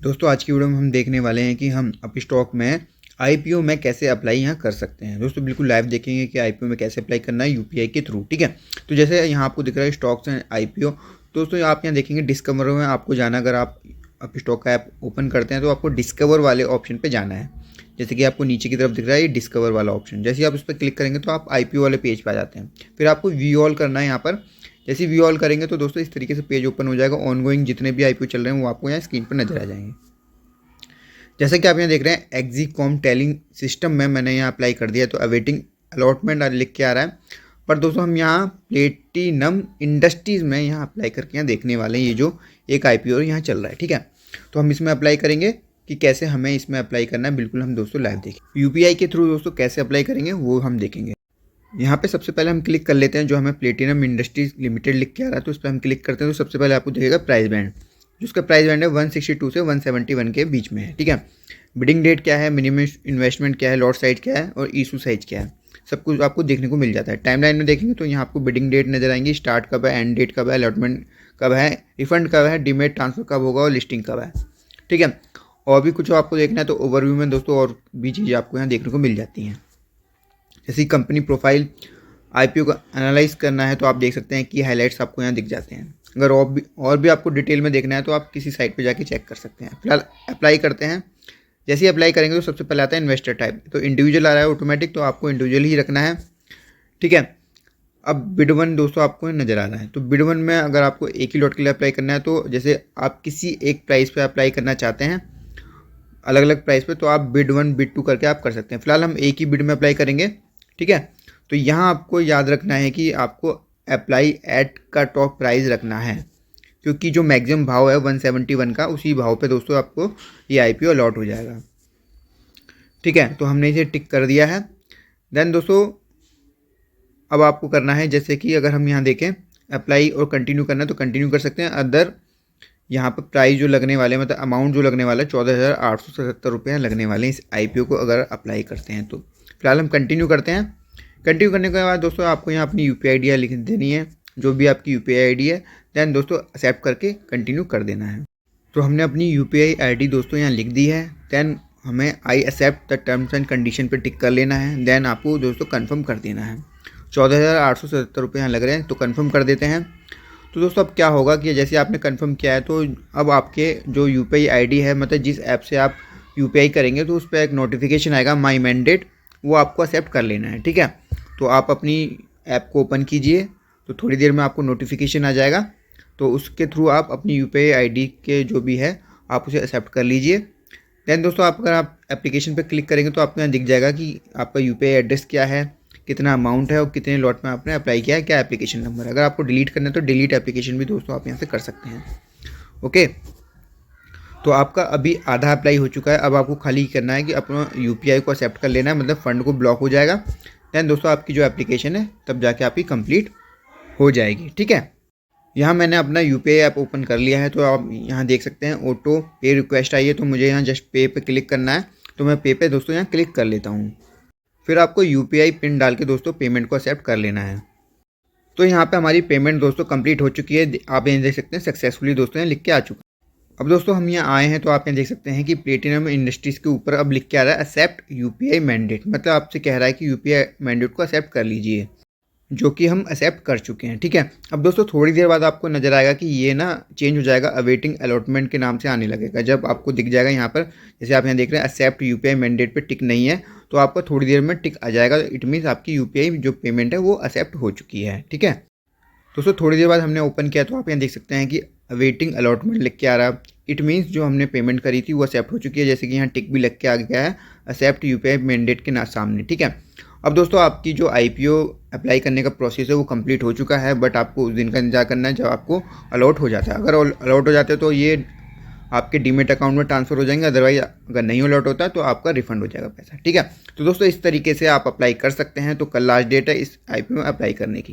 दोस्तों आज की वीडियो में हम देखने वाले हैं कि हम अपनी स्टॉक में आईपीओ में कैसे अप्लाई यहाँ कर सकते हैं। दोस्तों बिल्कुल लाइव देखेंगे कि आईपीओ में कैसे अप्लाई करना है यूपीआई के थ्रू। ठीक है, तो जैसे यहाँ आपको दिख रहा है स्टॉक्स एंड आईपीओ। दोस्तों आप यहाँ देखेंगे डिस्कवर में आपको जाना, अगर आप अपनी स्टॉक का ऐप ओपन करते हैं तो आपको डिस्कवर वाले ऑप्शन पर जाना है। जैसे कि आपको नीचे की तरफ दिख रहा है ये डिस्कवर वाला ऑप्शन, जैसे आप उस पर क्लिक करेंगे तो आप आईपीओ वाले पेज पर आ जाते हैं। फिर आपको व्यू ऑल करना है यहाँ पर। जैसे व्यू ऑल करेंगे तो दोस्तों इस तरीके से पेज ओपन हो जाएगा। ऑनगोइंग जितने भी आईपीओ चल रहे हैं वो आपको यहाँ स्क्रीन पर नजर आ जाएंगे। जैसे कि आप यहाँ देख रहे हैं एक्जीकॉम टेलिंग सिस्टम में मैंने यहाँ अप्लाई कर दिया, तो अवेटिंग अलॉटमेंट लिख के आ रहा है। पर दोस्तों हम यहाँ प्लेटिनम इंडस्ट्रीज़ में यहाँ अप्लाई करके यहाँ देखने वाले हैं ये जो एक आईपीओ यहाँ चल रहा है। ठीक है, तो हम इसमें अप्लाई करेंगे कि कैसे हमें इसमें अप्लाई करना है, बिल्कुल हम दोस्तों लाइव देखें। यूपीआई के थ्रू दोस्तों कैसे अप्लाई करेंगे वो हम देखेंगे। यहाँ पे सबसे पहले हम क्लिक कर लेते हैं जो हमें प्लेटिनम इंडस्ट्रीज लिमिटेड लिख के आ रहा है, तो उस पर हम क्लिक करते हैं। तो सबसे पहले आपको दिखेगा प्राइस बैंड, जिसका प्राइस बैंड है 162 से 171 के बीच में है। ठीक है, बिडिंग डेट क्या है, मिनिमम इन्वेस्टमेंट क्या है, लॉट साइज क्या है और इशू साइज क्या है, सब कुछ आपको देखने को मिल जाता है। टाइमलाइन में देखेंगे तो यहाँ आपको बिडिंग डेट नजर आएंगी, स्टार्ट कब है, एंड डेट कब है, अलॉटमेंट कब है, रिफंड कब है, डीमेट ट्रांसफर कब होगा और लिस्टिंग कब है। ठीक है, और भी कुछ आपको देखना है तो ओवरव्यू में दोस्तों और भी चीज़ें आपको यहाँ देखने को मिल जाती हैं। जैसे कंपनी प्रोफाइल, आईपीओ को एनालाइज करना है तो आप देख सकते हैं कि हाईलाइट्स आपको यहाँ दिख जाते हैं। अगर और भी आपको डिटेल में देखना है तो आप किसी साइट पे जाके चेक कर सकते हैं। फिलहाल अप्लाई करते हैं। जैसे ही अप्लाई करेंगे तो सबसे पहले आता है इन्वेस्टर टाइप, तो इंडिविजुअल आ रहा है ऑटोमेटिक, तो आपको इंडिविजुअल ही रखना है। ठीक है, अब बिड वन दोस्तों आपको नज़र आ रहा है, तो बिड वन में अगर आपको एक ही लॉट के लिए अप्लाई करना है, तो जैसे आप किसी एक प्राइस पे अप्लाई करना चाहते हैं अलग अलग प्राइस पे, तो आप बिड वन बिड टू करके आप कर सकते हैं। फिलहाल हम एक ही बिड में अप्लाई करेंगे। ठीक है, तो यहाँ आपको याद रखना है कि आपको अप्लाई एट का टॉप प्राइस रखना है, क्योंकि जो मैक्सिमम भाव है 171 का, उसी भाव पे दोस्तों आपको ये आईपीओ अलॉट हो जाएगा। ठीक है, तो हमने इसे टिक कर दिया है। देन दोस्तों अब आपको करना है, जैसे कि अगर हम यहाँ देखें अप्लाई और कंटिन्यू करना है तो कंटिन्यू कर सकते हैं। अदर यहाँ पर प्राइस जो लगने वाले, मतलब अमाउंट जो लगने वाला है 14,877 रुपये लगने वाले हैं इस आईपीओ को अगर अप्लाई करते हैं। तो फिलहाल हम कंटिन्यू करते हैं। कंटिन्यू करने के बाद दोस्तों आपको यहाँ अपनी यूपीआई आईडी लिख देनी है, जो भी आपकी यूपीआई आईडी है। दैन दोस्तों एक्सेप्ट करके कंटिन्यू कर देना है। तो हमने अपनी यूपीआई आईडी दोस्तों यहाँ लिख दी है। दैन हमें I accept the terms and condition पर टिक कर लेना है। दैन आपको दोस्तों कन्फर्म कर देना है। 14,877 रुपये यहाँ लग रहे हैं, तो कन्फर्म कर देते हैं। तो दोस्तों अब क्या होगा कि जैसे आपने कंफर्म किया है, तो अब आपके जो यूपीआई आईडी है, मतलब जिस ऐप से आप यूपीआई करेंगे, तो उस पर एक नोटिफिकेशन आएगा माई मैंडेट, वो आपको एक्सेप्ट कर लेना है। ठीक है, तो आप अपनी ऐप को ओपन कीजिए, तो थोड़ी देर में आपको नोटिफिकेशन आ जाएगा, तो उसके थ्रू आप अपनी यूपीआई आईडी के जो भी है आप उसे एक्सेप्ट कर लीजिए। दैन दोस्तों अगर आप एप्लीकेशन पर क्लिक करेंगे तो आपको यहाँ दिख जाएगा कि आपका यूपीआई एड्रेस क्या है, कितना अमाउंट है और कितने लॉट में आपने अप्लाई किया है, क्या एप्लीकेशन नंबर है। अगर आपको डिलीट करना है तो डिलीट एप्लीकेशन भी दोस्तों आप यहाँ से कर सकते हैं। ओके, तो आपका अभी आधा अप्लाई हो चुका है। अब आपको खाली करना है कि अपना यूपीआई को एक्सेप्ट कर लेना है, मतलब फंड को ब्लॉक हो जाएगा। दैन दोस्तों आपकी जो एप्लीकेशन है तब जाके आपकी कंप्लीट हो जाएगी। ठीक है, यहाँ मैंने अपना यूपीआई ऐप ओपन कर लिया है, तो आप यहाँ देख सकते हैं ऑटो पे रिक्वेस्ट आई है, तो मुझे यहाँ जस्ट पे पे क्लिक करना है। तो मैं पे पे दोस्तों यहाँ क्लिक कर लेता हूँ। फिर आपको यूपीआई पिन डाल के दोस्तों पेमेंट को एक्सेप्ट कर लेना है। तो यहाँ पे हमारी पेमेंट दोस्तों कंप्लीट हो चुकी है। आप यहाँ देख सकते हैं सक्सेसफुली दोस्तों यहाँ लिख के आ चुका है। अब दोस्तों हम यहाँ आए हैं तो आप यहाँ देख सकते हैं कि प्लेटिनम इंडस्ट्रीज के ऊपर अब लिख के आ रहा है एक्सेप्ट यूपीआई मैंडेट, मतलब आपसे कह रहा है कि यूपीआई मैंडेट को एक्सेप्ट कर लीजिए, जो कि हम एक्सेप्ट कर चुके हैं। ठीक है, अब दोस्तों थोड़ी देर बाद आपको नजर आएगा कि ये ना चेंज हो जाएगा, अवेटिंग अलॉटमेंट के नाम से आने लगेगा। जब आपको दिख जाएगा यहाँ पर, जैसे आप यहाँ देख रहे हैं एक्सेप्ट यूपीआई मैंडेट पे टिक नहीं है, तो आपको थोड़ी देर में टिक आ जाएगा। इट मीन्स आपकी यूपीआई जो पेमेंट है वो एक्सेप्ट हो चुकी है। ठीक है, दोस्तों थोड़ी देर बाद हमने ओपन किया तो आप यहाँ देख सकते हैं कि अवेटिंग अलॉटमेंट लिख के आ रहा है। इट मीन्स जो हमने पेमेंट करी थी वो एक्सेप्ट हो चुकी है, जैसे कि यहाँ टिक भी लग के आ गया है एक्सेप्ट यूपीआई मैंडेट के सामने। ठीक है, अब दोस्तों आपकी जो आईपीओ अप्लाई करने का प्रोसेस है वो कंप्लीट हो चुका है, बट आपको उस दिन का इंतजार करना है जब आपको अलॉट हो जाता है। अगर अलॉट हो जाते हैं तो ये आपके डीमेट अकाउंट में ट्रांसफर हो जाएंगे, अदरवाइज अगर नहीं अलॉट होता तो आपका रिफंड हो जाएगा पैसा। ठीक है, तो दोस्तों इस तरीके से आप अप्लाई कर सकते हैं। तो कल लास्ट डेट है इस आईपीओ में अप्लाई करने की।